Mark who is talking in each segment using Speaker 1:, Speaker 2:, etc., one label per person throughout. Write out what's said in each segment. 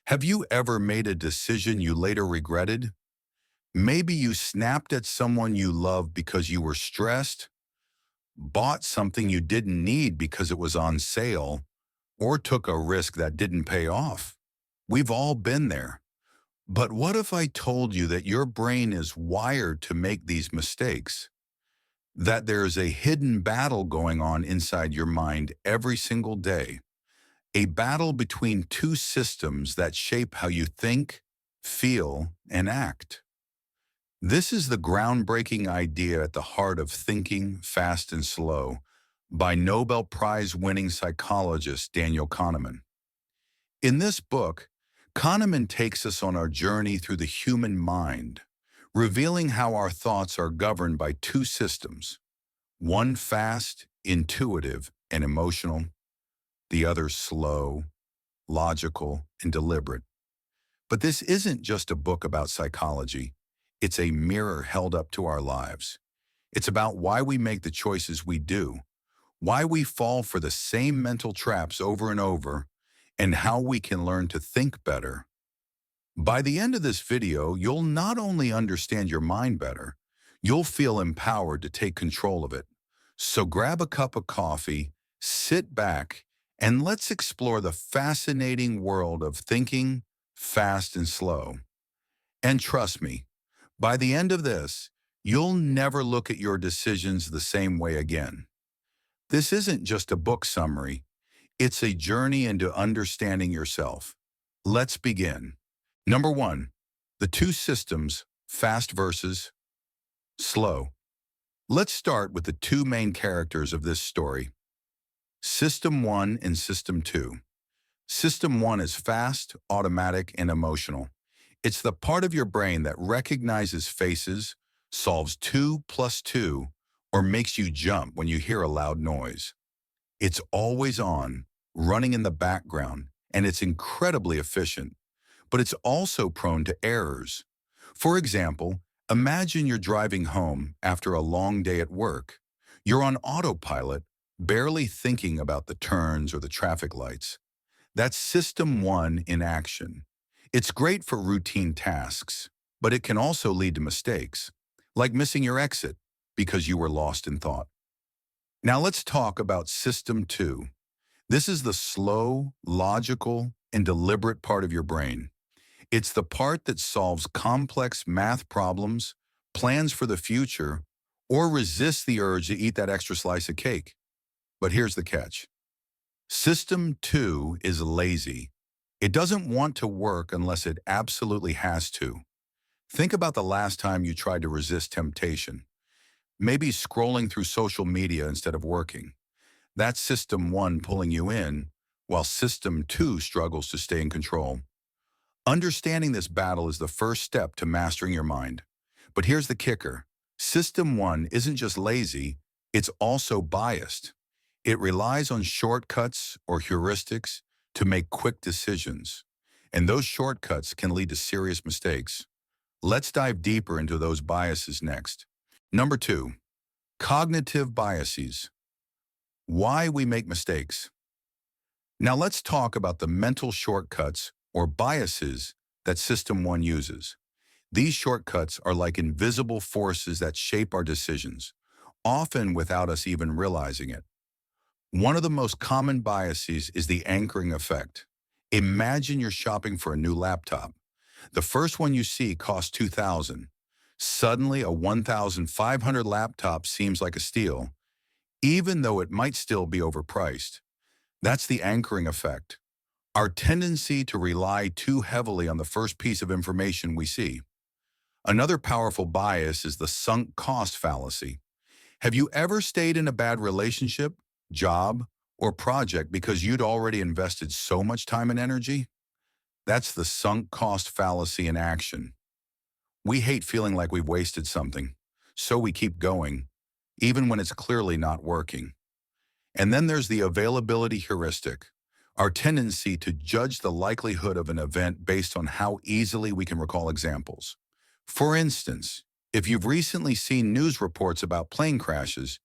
Speaker 1: Have you ever made a decision you later regretted? Maybe you snapped at someone you love because you were stressed, bought something you didn't need because it was on sale, or took a risk that didn't pay off. We've all been there. But what if I told you that your brain is wired to make these mistakes? That there is a hidden battle going on inside your mind every single day? A battle between two systems that shape how you think, feel, and act. This is the groundbreaking idea at the heart of Thinking Fast and Slow by Nobel Prize-winning psychologist Daniel Kahneman. In this book, Kahneman takes us on our journey through the human mind, revealing how our thoughts are governed by two systems, one fast, intuitive, and emotional, the other slow, logical, and deliberate. But this isn't just a book about psychology. It's a mirror held up to our lives. It's about why we make the choices we do, why we fall for the same mental traps over and over, and how we can learn to think better. By the end of this video, you'll not only understand your mind better, you'll feel empowered to take control of it. So grab a cup of coffee, sit back, and let's explore the fascinating world of thinking fast and slow. And trust me, by the end of this, you'll never look at your decisions the same way again. This isn't just a book summary, it's a journey into understanding yourself. Let's begin. Number one, the two systems, fast versus slow. Let's start with the two main characters of this story, System 1 and System 2. System 1 is fast, automatic, and emotional. It's the part of your brain that recognizes faces, solves 2 plus 2, or makes you jump when you hear a loud noise. It's always on, running in the background, and it's incredibly efficient. But it's also prone to errors. For example, imagine you're driving home after a long day at work. You're on autopilot, barely thinking about the turns or the traffic lights. That's System 1 in action. It's great for routine tasks, but it can also lead to mistakes, like missing your exit because you were lost in thought. Now let's talk about System 2. This is the slow, logical, and deliberate part of your brain. It's the part that solves complex math problems, plans for the future, or resists the urge to eat that extra slice of cake. But here's the catch. System 2 is lazy. It doesn't want to work unless it absolutely has to. Think about the last time you tried to resist temptation. Maybe scrolling through social media instead of working. That's System 1 pulling you in, while System 2 struggles to stay in control. Understanding this battle is the first step to mastering your mind. But here's the kicker. System 1 isn't just lazy, it's also biased. It relies on shortcuts or heuristics to make quick decisions. And those shortcuts can lead to serious mistakes. Let's dive deeper into those biases next. Number 2, cognitive biases. Why we make mistakes. Now let's talk about the mental shortcuts or biases that System 1 uses. These shortcuts are like invisible forces that shape our decisions, often without us even realizing it. One of the most common biases is the anchoring effect. Imagine you're shopping for a new laptop. The first one you see costs $2,000. Suddenly, a $1,500 laptop seems like a steal, even though it might still be overpriced. That's the anchoring effect. Our tendency to rely too heavily on the first piece of information we see. Another powerful bias is the sunk cost fallacy. Have you ever stayed in a bad relationship, job, or project because you'd already invested so much time and energy? That's the sunk cost fallacy in action. We hate feeling like we've wasted something, so we keep going, even when it's clearly not working. And then there's the availability heuristic, our tendency to judge the likelihood of an event based on how easily we can recall examples. For instance, if you've recently seen news reports about plane crashes,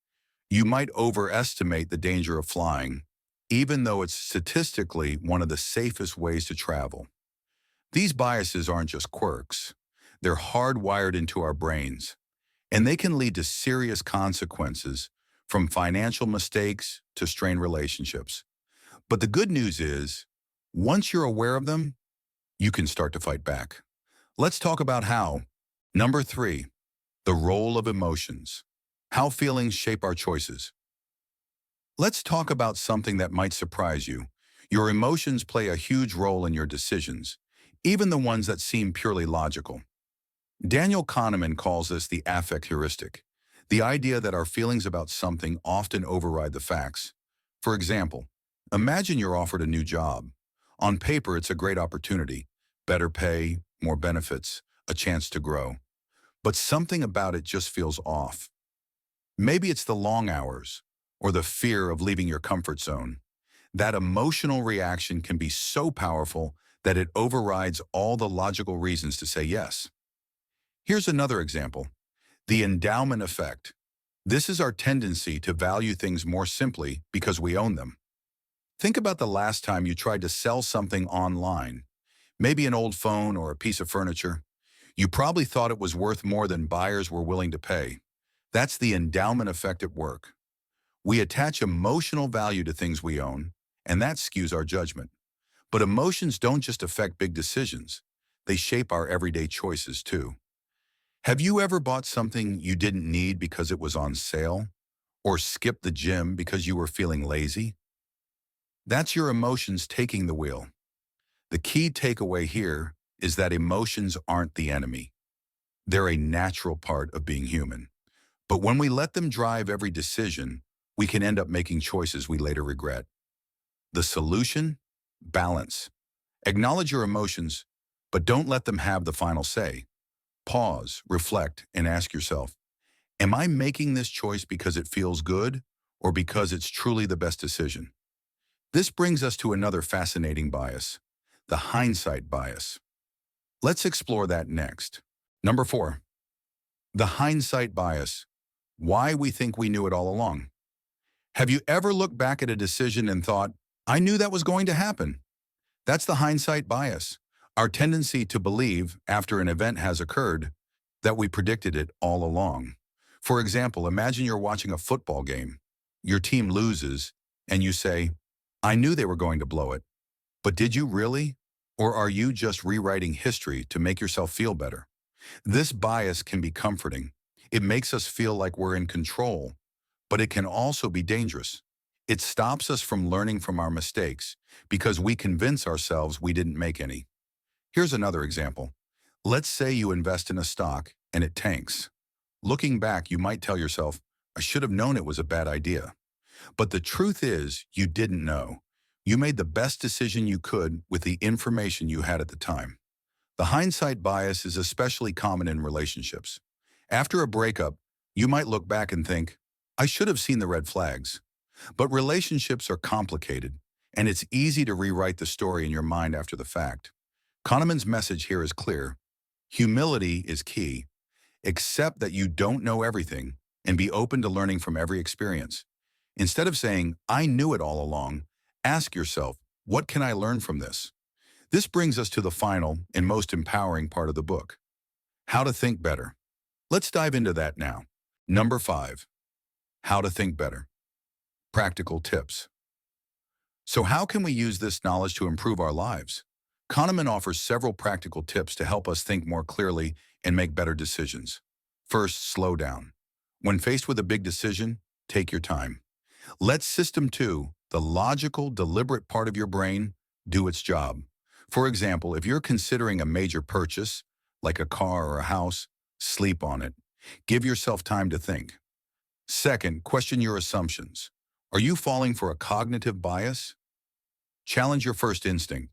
Speaker 1: you might overestimate the danger of flying, even though it's statistically one of the safest ways to travel. These biases aren't just quirks. They're hardwired into our brains, and they can lead to serious consequences, from financial mistakes to strained relationships. But the good news is, once you're aware of them, you can start to fight back. Let's talk about how. Number 3, the role of emotions. How feelings shape our choices. Let's talk about something that might surprise you. Your emotions play a huge role in your decisions, even the ones that seem purely logical. Daniel Kahneman calls this the affect heuristic, the idea that our feelings about something often override the facts. For example, imagine you're offered a new job. On paper, it's a great opportunity: better pay, more benefits, a chance to grow. But something about it just feels off. Maybe it's the long hours or the fear of leaving your comfort zone. That emotional reaction can be so powerful that it overrides all the logical reasons to say yes. Here's another example: the endowment effect. This is our tendency to value things more simply because we own them. Think about the last time you tried to sell something online, maybe an old phone or a piece of furniture. You probably thought it was worth more than buyers were willing to pay. That's the endowment effect at work. We attach emotional value to things we own, and that skews our judgment. But emotions don't just affect big decisions. They shape our everyday choices too. Have you ever bought something you didn't need because it was on sale? Or skipped the gym because you were feeling lazy? That's your emotions taking the wheel. The key takeaway here is that emotions aren't the enemy. They're a natural part of being human. But when we let them drive every decision, we can end up making choices we later regret. The solution? Balance. Acknowledge your emotions, but don't let them have the final say. Pause, reflect, and ask yourself, am I making this choice because it feels good or because it's truly the best decision? This brings us to another fascinating bias: the hindsight bias. Let's explore that next. Number 4, the hindsight bias. Why we think we knew it all along. Have you ever looked back at a decision and thought, I knew that was going to happen? That's the hindsight bias, our tendency to believe, after an event has occurred, that we predicted it all along. For example, imagine you're watching a football game. Your team loses, and you say, I knew they were going to blow it. But did you really? Or are you just rewriting history to make yourself feel better? This bias can be comforting. It makes us feel like we're in control, but it can also be dangerous. It stops us from learning from our mistakes because we convince ourselves we didn't make any. Here's another example. Let's say you invest in a stock and it tanks. Looking back, you might tell yourself, I should have known it was a bad idea. But the truth is, you didn't know. You made the best decision you could with the information you had at the time. The hindsight bias is especially common in relationships. After a breakup, you might look back and think, I should have seen the red flags. But relationships are complicated, and it's easy to rewrite the story in your mind after the fact. Kahneman's message here is clear. Humility is key. Accept that you don't know everything and be open to learning from every experience. Instead of saying, I knew it all along, ask yourself, what can I learn from this? This brings us to the final and most empowering part of the book: how to think better. Let's dive into that now. Number 5, how to think better. Practical tips. So how can we use this knowledge to improve our lives? Kahneman offers several practical tips to help us think more clearly and make better decisions. First, slow down. When faced with a big decision, take your time. Let System 2, the logical, deliberate part of your brain, do its job. For example, if you're considering a major purchase, like a car or a house, sleep on it. Give yourself time to think. Second, question your assumptions. Are you falling for a cognitive bias? Challenge your first instinct.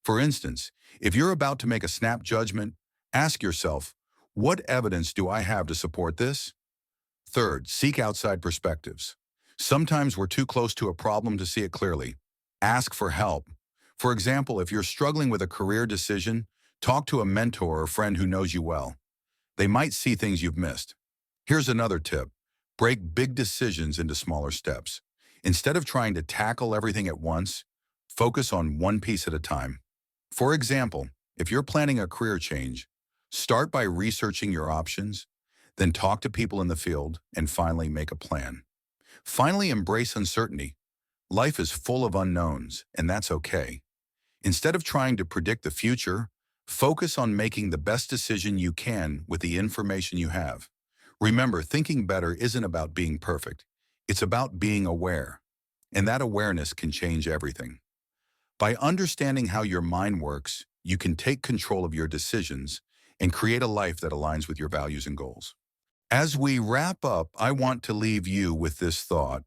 Speaker 1: For instance, if you're about to make a snap judgment, ask yourself, what evidence do I have to support this? Third, seek outside perspectives. Sometimes we're too close to a problem to see it clearly. Ask for help. For example, if you're struggling with a career decision, talk to a mentor or friend who knows you well. They might see things you've missed. Here's another tip. Break big decisions into smaller steps. Instead of trying to tackle everything at once, focus on one piece at a time. For example, If you're planning a career change, start by researching your options, then talk to people in the field, and finally make a plan. Finally, embrace uncertainty. Life is full of unknowns, and that's okay. Instead of trying to predict the future, focus on making the best decision you can with the information you have. Remember, thinking better isn't about being perfect. It's about being aware, and that awareness can change everything. By understanding how your mind works, you can take control of your decisions and create a life that aligns with your values and goals. As we wrap up, I want to leave you with this thought.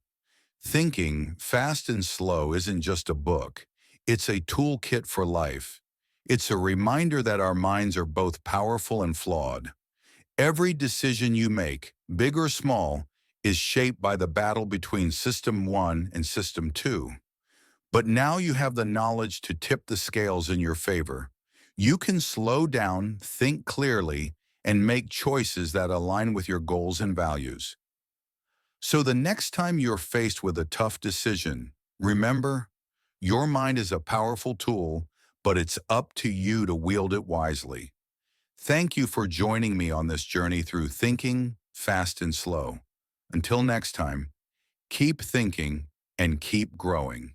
Speaker 1: Thinking Fast and Slow isn't just a book. It's a toolkit for life. It's a reminder that our minds are both powerful and flawed. Every decision you make, big or small, is shaped by the battle between System 1 and System 2. But now you have the knowledge to tip the scales in your favor. You can slow down, think clearly, and make choices that align with your goals and values. So the next time you're faced with a tough decision, remember, your mind is a powerful tool, but it's up to you to wield it wisely. Thank you for joining me on this journey through thinking fast and slow. Until next time, keep thinking and keep growing.